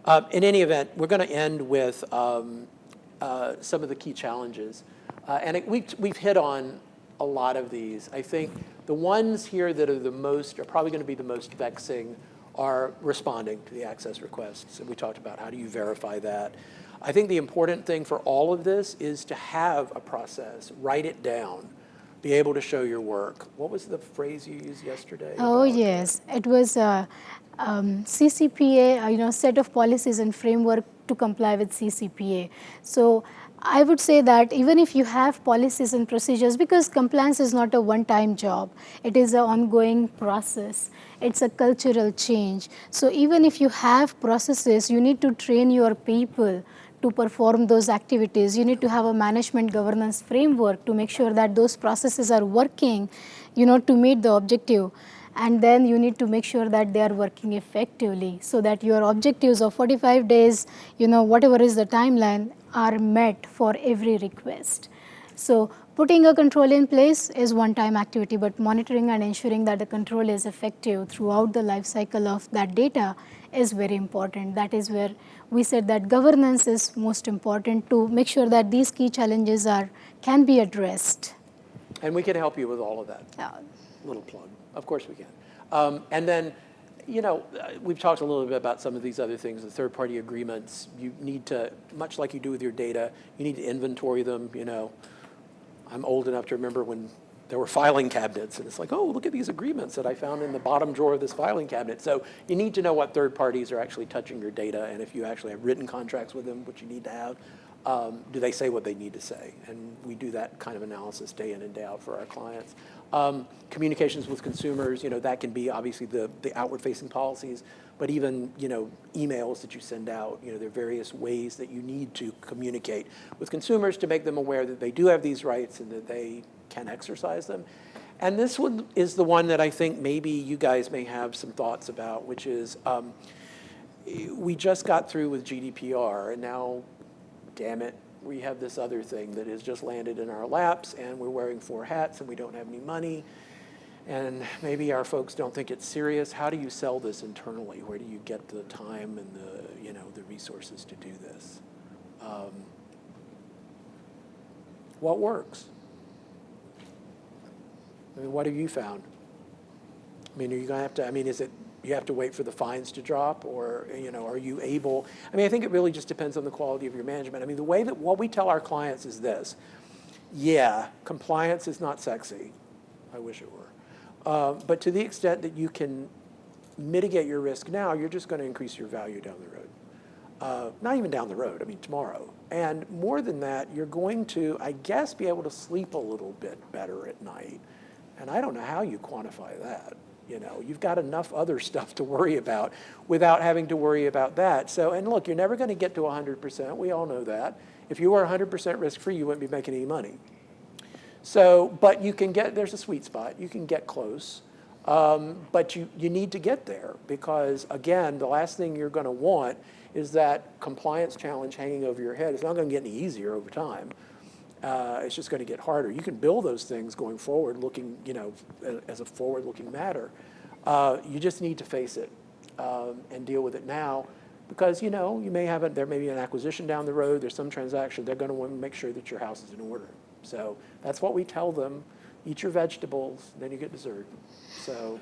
In any event, we're going to end with some of the key challenges. We've hit on a lot of these. I think the ones here that are probably going to be the most vexing are responding to the access requests. And we talked about how do you verify that. I think the important thing for all of this is to have a process, write it down, be able to show your work. What was the phrase you used yesterday? Oh, yes. It was CCPA, set of policies and framework to comply with CCPA. So I would say that even if you have policies and procedures, because compliance is not a one-time job, it is an ongoing process. It's a cultural change. So even if you have processes, you need to train your people to perform those activities. You need to have a management governance framework to make sure that those processes are working, to meet the objective. And then you need to make sure that they are working effectively so that your objectives of 45 days, whatever is the timeline, are met for every request. So putting a control in place is one-time activity, but monitoring and ensuring that the control is effective throughout the life cycle of that data is very important. That is where we said that governance is most important to make sure that these key challenges can be addressed. And we can help you with all of that. Little plug. Of course we can. And then, we've talked a little bit about some of these other things, the third-party agreements. You need to, much like you do with your data, you need to inventory them. I'm old enough to remember when there were filing cabinets, and it's like, oh, look at these agreements that I found in the bottom drawer of this filing cabinet. So you need to know what third parties are actually touching your data, and if you actually have written contracts with them, which you need to have, do they say what they need to say? And we do that kind of analysis day in and day out for our clients. Communications with consumers, that can be obviously the outward-facing policies, but even, emails that you send out, there are various ways that you need to communicate with consumers to make them aware that they do have these rights and that they can exercise them. And this one is the one that I think maybe you guys may have some thoughts about, which is we just got through with GDPR, and now, damn it, we have this other thing that has just landed in our laps, and we're wearing 4 hats, and we don't have any money, and maybe our folks don't think it's serious. How do you sell this internally? Where do you get the time and the resources to do this? What works? I mean, what have you found? I mean, are you going to have to, is it you have to wait for the fines to drop, or are you able? I think it really just depends on the quality of your management. The way that what we tell our clients is this: yeah, compliance is not sexy. I wish it were, but to the extent that you can mitigate your risk now, you're just going to increase your value down the road. Not even down the road. tomorrow. And more than that, you're going to, I guess, be able to sleep a little bit better at night. And I don't know how you quantify that. You've got enough other stuff to worry about without having to worry about that. So, and look, you're never going to get to 100%. We all know that. If you were 100% risk-free, you wouldn't be making any money. So, but you can get, there's a sweet spot. You can get close. But you need to get there because, again, the last thing you're going to want is that compliance challenge hanging over your head. It's not going to get any easier over time. It's just going to get harder. You can build those things going forward, looking, as a forward-looking matter. You just need to face it and deal with it now, because you may have there may be an acquisition down the road. There's some transaction. They're going to want to make sure that your house is in order. So that's what we tell them: eat your vegetables, then you get dessert. So